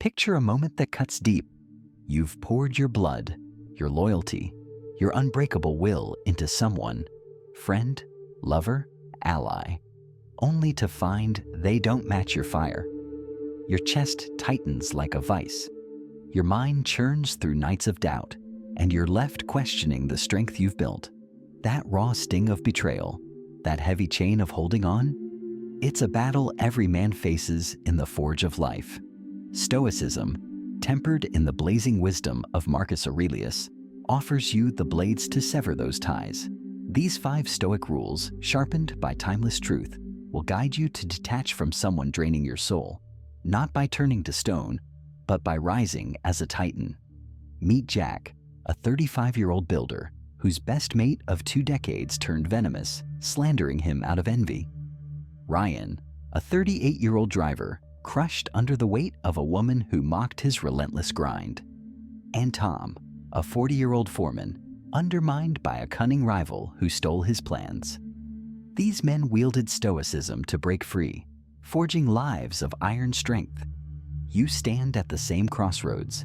Picture a moment that cuts deep. You've poured your blood, your loyalty, your unbreakable will into someone, friend, lover, ally, only to find they don't match your fire. Your chest tightens like a vice. Your mind churns through nights of doubt, and you're left questioning the strength you've built. That raw sting of betrayal, that heavy chain of holding on, it's a battle every man faces in the forge of life. Stoicism, tempered in the blazing wisdom of Marcus Aurelius, offers you the blades to sever those ties. These 5 Stoic rules, sharpened by timeless truth, will guide you to detach from someone draining your soul, not by turning to stone, but by rising as a titan. Meet Jack, a 35-year-old builder whose best mate of 2 decades turned venomous, slandering him out of envy. Ryan, a 38-year-old driver, crushed under the weight of a woman who mocked his relentless grind. And Tom, a 40-year-old foreman, undermined by a cunning rival who stole his plans. These men wielded stoicism to break free, forging lives of iron strength. You stand at the same crossroads,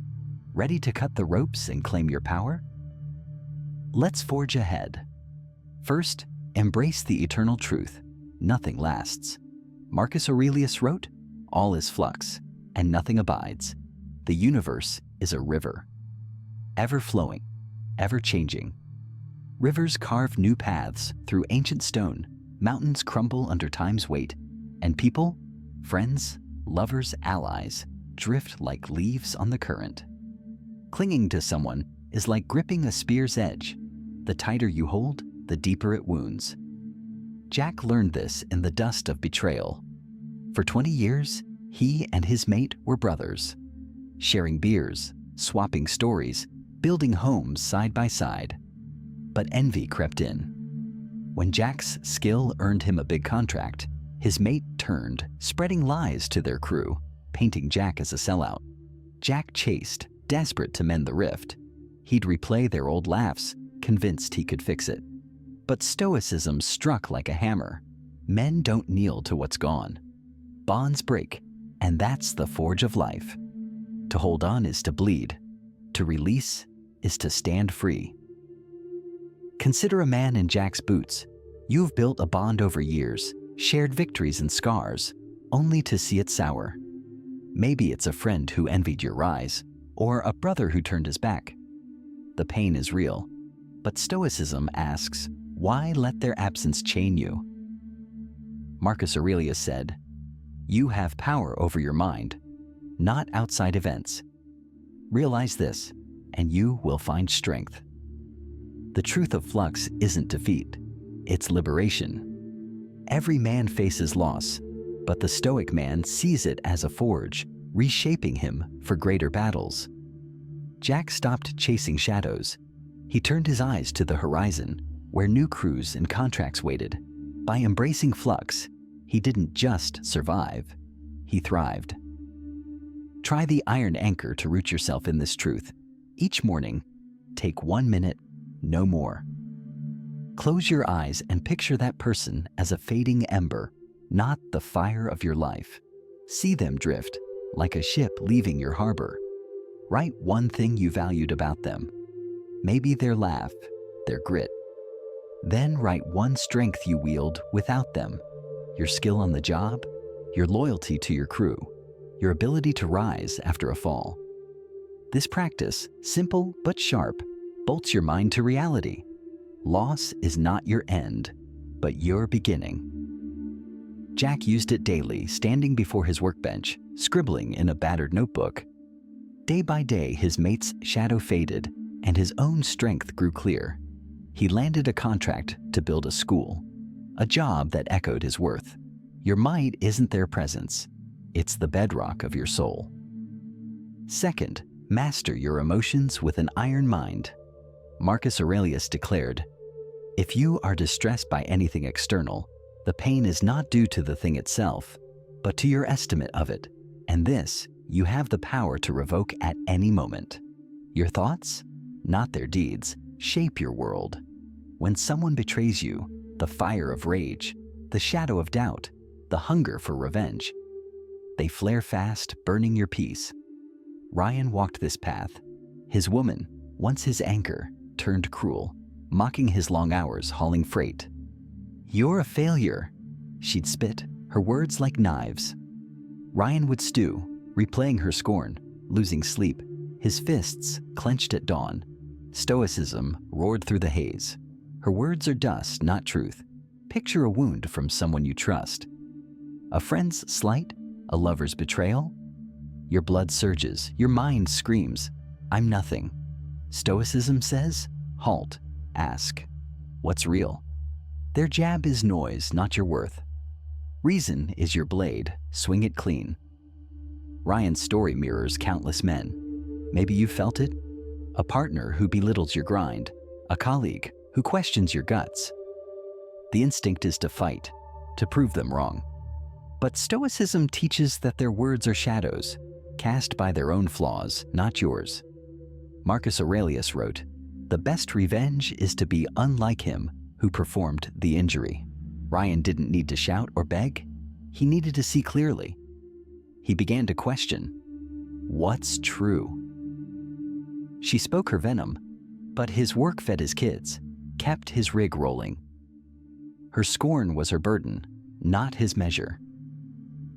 ready to cut the ropes and claim your power? Let's forge ahead. First, embrace the eternal truth. Nothing lasts. Marcus Aurelius wrote, "All is flux, and nothing abides. The universe is a river, ever flowing, ever changing. Rivers carve new paths through ancient stone, mountains crumble under time's weight, and people, friends, lovers, allies, drift like leaves on the current. Clinging to someone is like gripping a spear's edge. The tighter you hold, the deeper it wounds." Jack learned this in the dust of betrayal. For 20 years, he and his mate were brothers, sharing beers, swapping stories, building homes side by side. But envy crept in. When Jack's skill earned him a big contract, his mate turned, spreading lies to their crew, painting Jack as a sellout. Jack chased, desperate to mend the rift. He'd replay their old laughs, convinced he could fix it. But stoicism struck like a hammer. Men don't kneel to what's gone. Bonds break, and that's the forge of life. To hold on is to bleed. To release is to stand free. Consider a man in Jack's boots. You've built a bond over years, shared victories and scars, only to see it sour. Maybe it's a friend who envied your rise, or a brother who turned his back. The pain is real, but Stoicism asks, why let their absence chain you? Marcus Aurelius said, "You have power over your mind, not outside events. Realize this, and you will find strength." The truth of Flux isn't defeat, it's liberation. Every man faces loss, but the Stoic man sees it as a forge, reshaping him for greater battles. Jack stopped chasing shadows. He turned his eyes to the horizon, where new crews and contracts waited. By embracing Flux, he didn't just survive, he thrived. Try the iron anchor to root yourself in this truth. Each morning, take 1 minute, no more. Close your eyes and picture that person as a fading ember, not the fire of your life. See them drift, like a ship leaving your harbor. Write one thing you valued about them. Maybe their laugh, their grit. Then write one strength you wield without them. Your skill on the job, your loyalty to your crew, your ability to rise after a fall. This practice, simple but sharp, bolts your mind to reality. Loss is not your end, but your beginning. Jack used it daily, standing before his workbench, scribbling in a battered notebook. Day by day, his mate's shadow faded, and his own strength grew clear. He landed a contract to build a school, a job that echoed his worth. Your might isn't their presence, it's the bedrock of your soul. Second, master your emotions with an iron mind. Marcus Aurelius declared, "If you are distressed by anything external, the pain is not due to the thing itself, but to your estimate of it, and this you have the power to revoke at any moment. Your thoughts, not their deeds, shape your world. When someone betrays you, the fire of rage, the shadow of doubt, the hunger for revenge, they flare fast, burning your peace. Ryan walked this path. His woman, once his anchor, turned cruel, mocking his long hours hauling freight. "You're a failure," she'd spit, her words like knives. Ryan would stew, replaying her scorn, losing sleep, his fists clenched at dawn. Stoicism roared through the haze. Her words are dust, not truth. Picture a wound from someone you trust. A friend's slight, a lover's betrayal. Your blood surges, your mind screams, "I'm nothing." Stoicism says, halt, ask, what's real? Their jab is noise, not your worth. Reason is your blade, swing it clean. Ryan's story mirrors countless men. Maybe you felt it? A partner who belittles your grind, a colleague who questions your guts. The instinct is to fight, to prove them wrong. But Stoicism teaches that their words are shadows, cast by their own flaws, not yours. Marcus Aurelius wrote, "The best revenge is to be unlike him who performed the injury." Ryan didn't need to shout or beg. He needed to see clearly. He began to question, what's true? She spoke her venom, but his work fed his kids, kept his rig rolling. Her scorn was her burden, not his measure.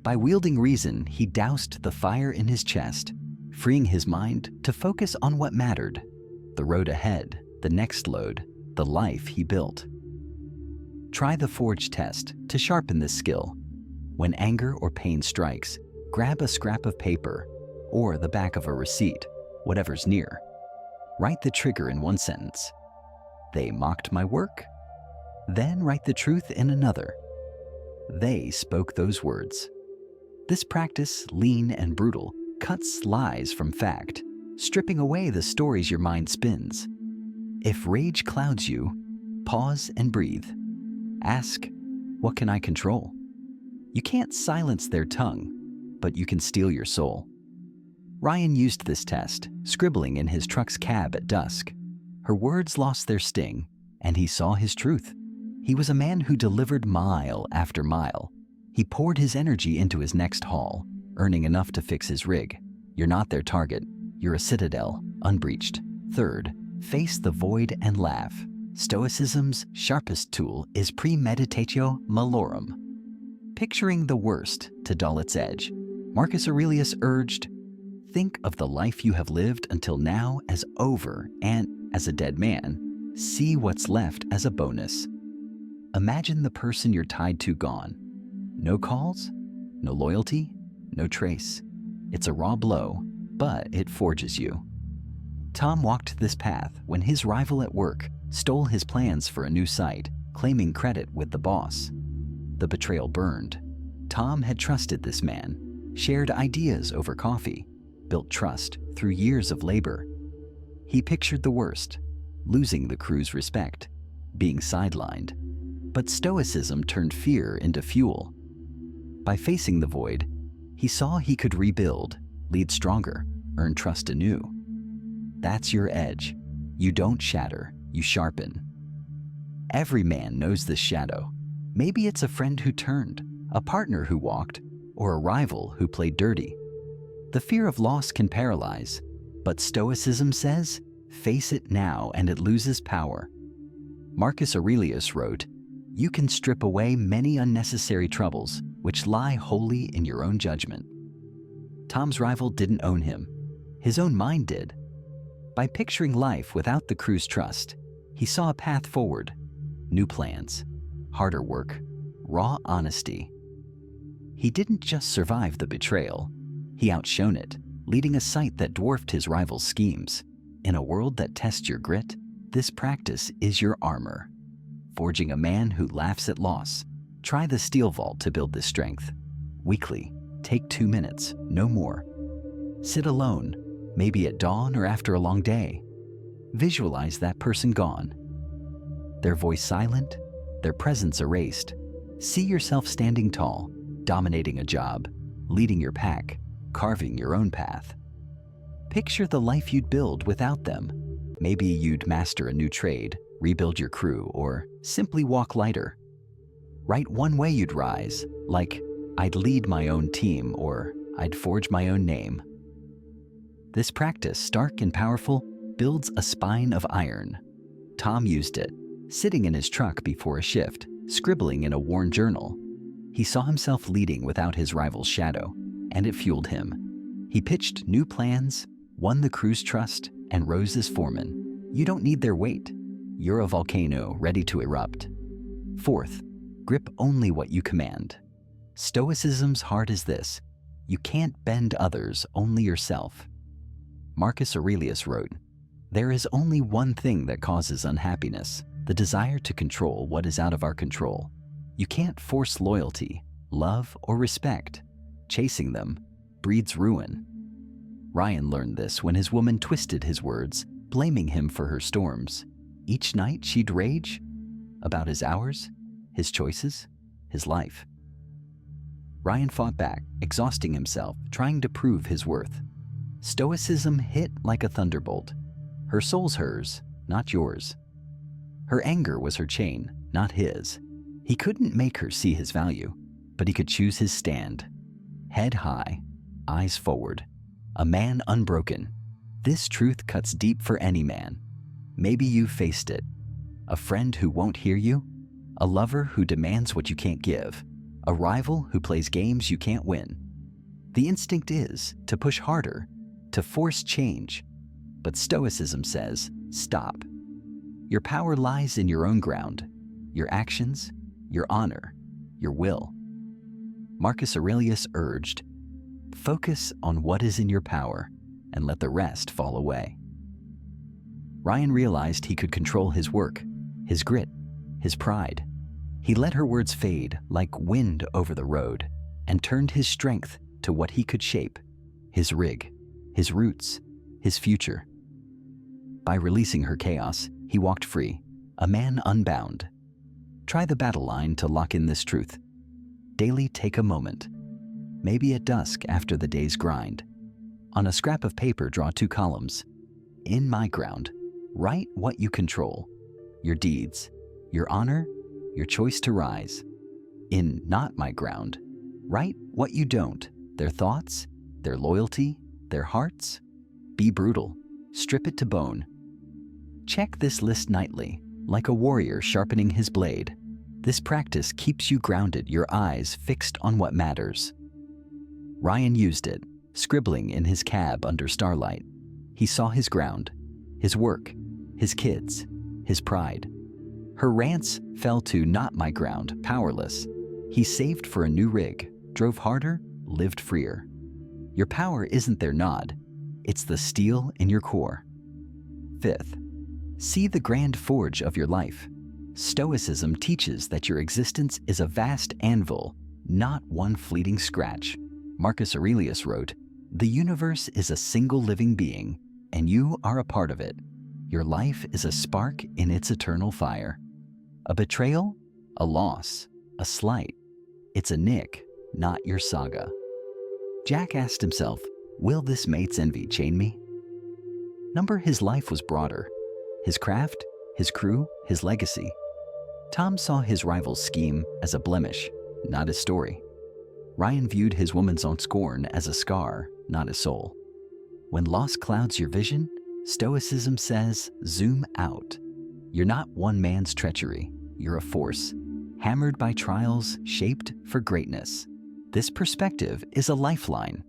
By wielding reason, he doused the fire in his chest, freeing his mind to focus on what mattered, the road ahead, the next load, the life he built. Try the forge test to sharpen this skill. When anger or pain strikes, grab a scrap of paper or the back of a receipt, whatever's near. Write the trigger in one sentence. They mocked my work. Then write the truth in another. They spoke those words. This practice, lean and brutal, cuts lies from fact, stripping away the stories your mind spins. If rage clouds you, pause and breathe. Ask, what can I control? You can't silence their tongue, but you can steal your soul. Ryan used this test, scribbling in his truck's cab at dusk. Her words lost their sting, and he saw his truth. He was a man who delivered mile after mile. He poured his energy into his next haul, earning enough to fix his rig. You're not their target. You're a citadel, unbreached. Third, face the void and laugh. Stoicism's sharpest tool is premeditatio malorum, picturing the worst to dull its edge. Marcus Aurelius urged, think of the life you have lived until now as over, and as a dead man, see what's left as a bonus. Imagine the person you're tied to gone. No calls, no loyalty, no trace. It's a raw blow, but it forges you. Tom walked this path when his rival at work stole his plans for a new site, claiming credit with the boss. The betrayal burned. Tom had trusted this man, shared ideas over coffee, built trust through years of labor. He pictured the worst, losing the crew's respect, being sidelined. But Stoicism turned fear into fuel. By facing the void, he saw he could rebuild, lead stronger, earn trust anew. That's your edge. You don't shatter, you sharpen. Every man knows this shadow. Maybe it's a friend who turned, a partner who walked, or a rival who played dirty. The fear of loss can paralyze, but Stoicism says, face it now and it loses power. Marcus Aurelius wrote, you can strip away many unnecessary troubles which lie wholly in your own judgment. Tom's rival didn't own him. His own mind did. By picturing life without the crew's trust, he saw a path forward, new plans, harder work, raw honesty. He didn't just survive the betrayal, he outshone it, leading a site that dwarfed his rival's schemes. In a world that tests your grit, this practice is your armor. Forging a man who laughs at loss. Try the steel vault to build this strength. Weekly, take 2 minutes, no more. Sit alone, maybe at dawn or after a long day. Visualize that person gone. Their voice silent, their presence erased. See yourself standing tall, dominating a job, leading your pack, carving your own path. Picture the life you'd build without them. Maybe you'd master a new trade, rebuild your crew, or simply walk lighter. Write one way you'd rise, like, I'd lead my own team, or I'd forge my own name. This practice, stark and powerful, builds a spine of iron. Tom used it, sitting in his truck before a shift, scribbling in a worn journal. He saw himself leading without his rival's shadow, and it fueled him. He pitched new plans, won the crew's trust, and rose as foreman. You don't need their weight. You're a volcano ready to erupt. Fourth, grip only what you command. Stoicism's heart is this: you can't bend others, only yourself. Marcus Aurelius wrote, "There is only one thing that causes unhappiness, the desire to control what is out of our control. You can't force loyalty, love, or respect. Chasing them breeds ruin." Ryan learned this when his woman twisted his words, blaming him for her storms. Each night she'd rage about his hours, his choices, his life. Ryan fought back, exhausting himself, trying to prove his worth. Stoicism hit like a thunderbolt. Her soul's hers, not yours. Her anger was her chain, not his. He couldn't make her see his value, but he could choose his stand. Head high, eyes forward. A man unbroken. This truth cuts deep for any man. Maybe you've faced it. A friend who won't hear you, a lover who demands what you can't give, a rival who plays games you can't win. The instinct is to push harder, to force change. But Stoicism says, stop. Your power lies in your own ground, your actions, your honor, your will. Marcus Aurelius urged, focus on what is in your power and let the rest fall away. Ryan realized he could control his work, his grit, his pride. He let her words fade like wind over the road and turned his strength to what he could shape, his rig, his roots, his future. By releasing her chaos, he walked free, a man unbound. Try the battle line to lock in this truth. Daily take a moment. Maybe at dusk after the day's grind. On a scrap of paper, draw 2 columns. In my ground, write what you control. Your deeds, your honor, your choice to rise. In not my ground, write what you don't. Their thoughts, their loyalty, their hearts. Be brutal. Strip it to bone. Check this list nightly, like a warrior sharpening his blade. This practice keeps you grounded, your eyes fixed on what matters. Ryan used it, scribbling in his cab under starlight. He saw his ground, his work, his kids, his pride. Her rants fell to not my ground, powerless. He saved for a new rig, drove harder, lived freer. Your power isn't their nod, it's the steel in your core. Fifth, see the grand forge of your life. Stoicism teaches that your existence is a vast anvil, not one fleeting scratch. Marcus Aurelius wrote, "The universe is a single living being, and you are a part of it. Your life is a spark in its eternal fire. A betrayal, a loss, a slight. It's a nick, not your saga." Jack asked himself, will this mate's envy chain me? His life was broader. His craft, his crew, his legacy. Tom saw his rival's scheme as a blemish, not a story. Ryan viewed his woman's own scorn as a scar, not a soul. When loss clouds your vision, Stoicism says, zoom out. You're not one man's treachery, you're a force, hammered by trials, shaped for greatness. This perspective is a lifeline.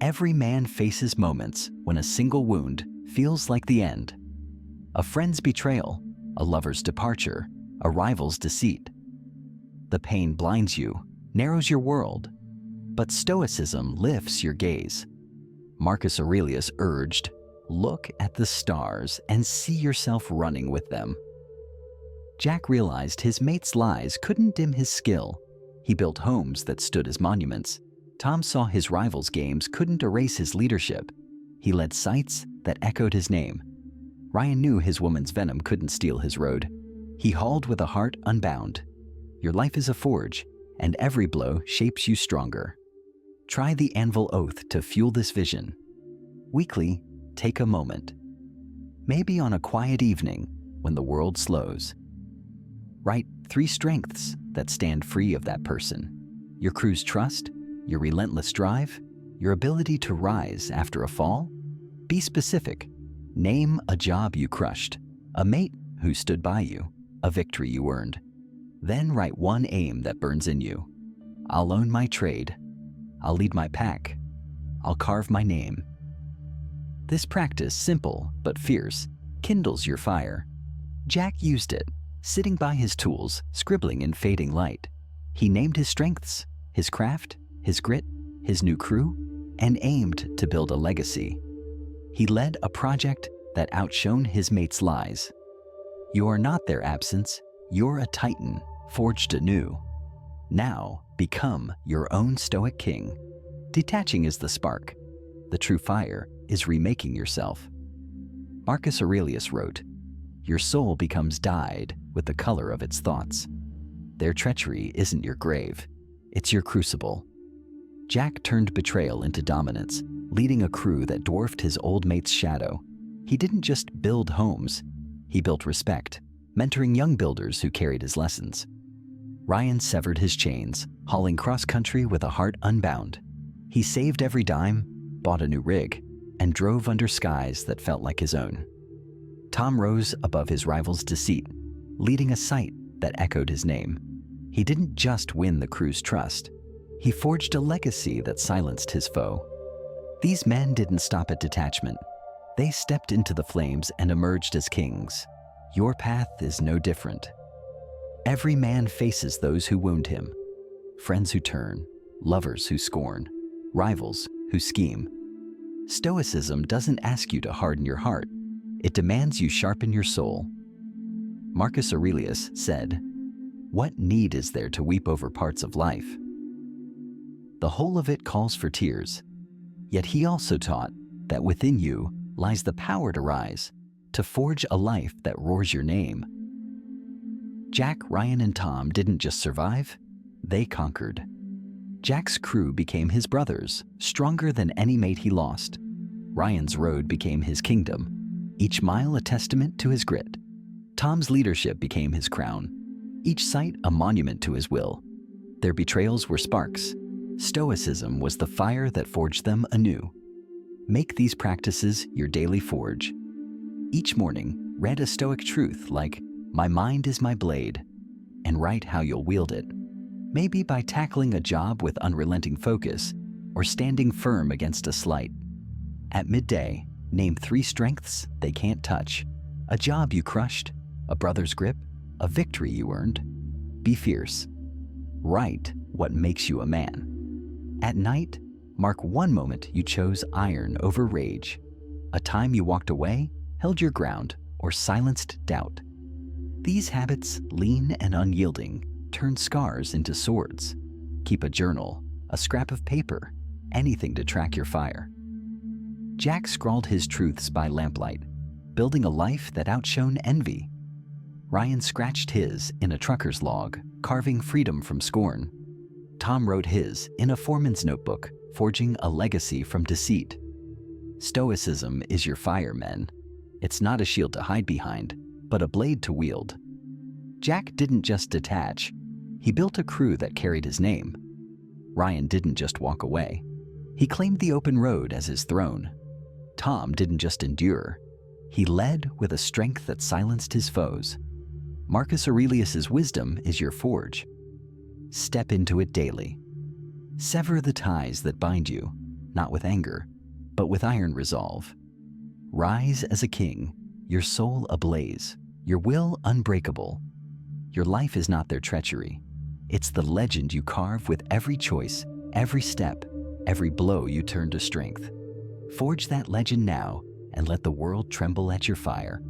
Every man faces moments when a single wound feels like the end. A friend's betrayal, a lover's departure, a rival's deceit. The pain blinds you, narrows your world, but Stoicism lifts your gaze. Marcus Aurelius urged, look at the stars and see yourself running with them. Jack realized his mate's lies couldn't dim his skill. He built homes that stood as monuments. Tom saw his rival's games couldn't erase his leadership. He led sights that echoed his name. Ryan knew his woman's venom couldn't steal his road. He hauled with a heart unbound. Your life is a forge, and every blow shapes you stronger. Try the anvil oath to fuel this vision. Weekly, take a moment. Maybe on a quiet evening when the world slows. Write 3 strengths that stand free of that person. Your crew's trust, your relentless drive, your ability to rise after a fall. Be specific. Name a job you crushed, a mate who stood by you, a victory you earned. Then write one aim that burns in you. I'll own my trade. I'll lead my pack. I'll carve my name. This practice, simple but fierce, kindles your fire. Jack used it, sitting by his tools, scribbling in fading light. He named his strengths, his craft, his grit, his new crew, and aimed to build a legacy. He led a project that outshone his mates' lies. You are not their absence, you're a titan, forged anew. Now, become your own Stoic king. Detaching is the spark. The true fire is remaking yourself. Marcus Aurelius wrote, "Your soul becomes dyed with the color of its thoughts." Their treachery isn't your grave, it's your crucible. Jack turned betrayal into dominance, leading a crew that dwarfed his old mate's shadow. He didn't just build homes, he built respect, mentoring young builders who carried his lessons. Ryan severed his chains, hauling cross-country with a heart unbound. He saved every dime, bought a new rig, and drove under skies that felt like his own. Tom rose above his rival's deceit, leading a sight that echoed his name. He didn't just win the crew's trust, he forged a legacy that silenced his foe. These men didn't stop at detachment. They stepped into the flames and emerged as kings. Your path is no different. Every man faces those who wound him, friends who turn, lovers who scorn, rivals who scheme. Stoicism doesn't ask you to harden your heart. It demands you sharpen your soul. Marcus Aurelius said, "What need is there to weep over parts of life? The whole of it calls for tears." Yet he also taught that within you lies the power to rise, to forge a life that roars your name. Jack, Ryan, and Tom didn't just survive, they conquered. Jack's crew became his brothers, stronger than any mate he lost. Ryan's road became his kingdom, each mile a testament to his grit. Tom's leadership became his crown, each sight a monument to his will. Their betrayals were sparks. Stoicism was the fire that forged them anew. Make these practices your daily forge. Each morning, read a Stoic truth like, "My mind is my blade," and write how you'll wield it. Maybe by tackling a job with unrelenting focus or standing firm against a slight. At midday, name 3 strengths they can't touch. A job you crushed, a brother's grip, a victory you earned. Be fierce. Write what makes you a man. At night, mark one moment you chose iron over rage, a time you walked away, held your ground, or silenced doubt. These habits, lean and unyielding, turn scars into swords. Keep a journal, a scrap of paper, anything to track your fire. Jack scrawled his truths by lamplight, building a life that outshone envy. Ryan scratched his in a trucker's log, carving freedom from scorn. Tom wrote his in a foreman's notebook, forging a legacy from deceit. Stoicism is your fire, men. It's not a shield to hide behind, but a blade to wield. Jack didn't just detach, he built a crew that carried his name. Ryan didn't just walk away, he claimed the open road as his throne. Tom didn't just endure, he led with a strength that silenced his foes. Marcus Aurelius's wisdom is your forge. Step into it daily. Sever the ties that bind you, not with anger, but with iron resolve. Rise as a king, your soul ablaze, your will unbreakable. Your life is not their treachery. It's the legend you carve with every choice, every step, every blow you turn to strength. Forge that legend now and let the world tremble at your fire.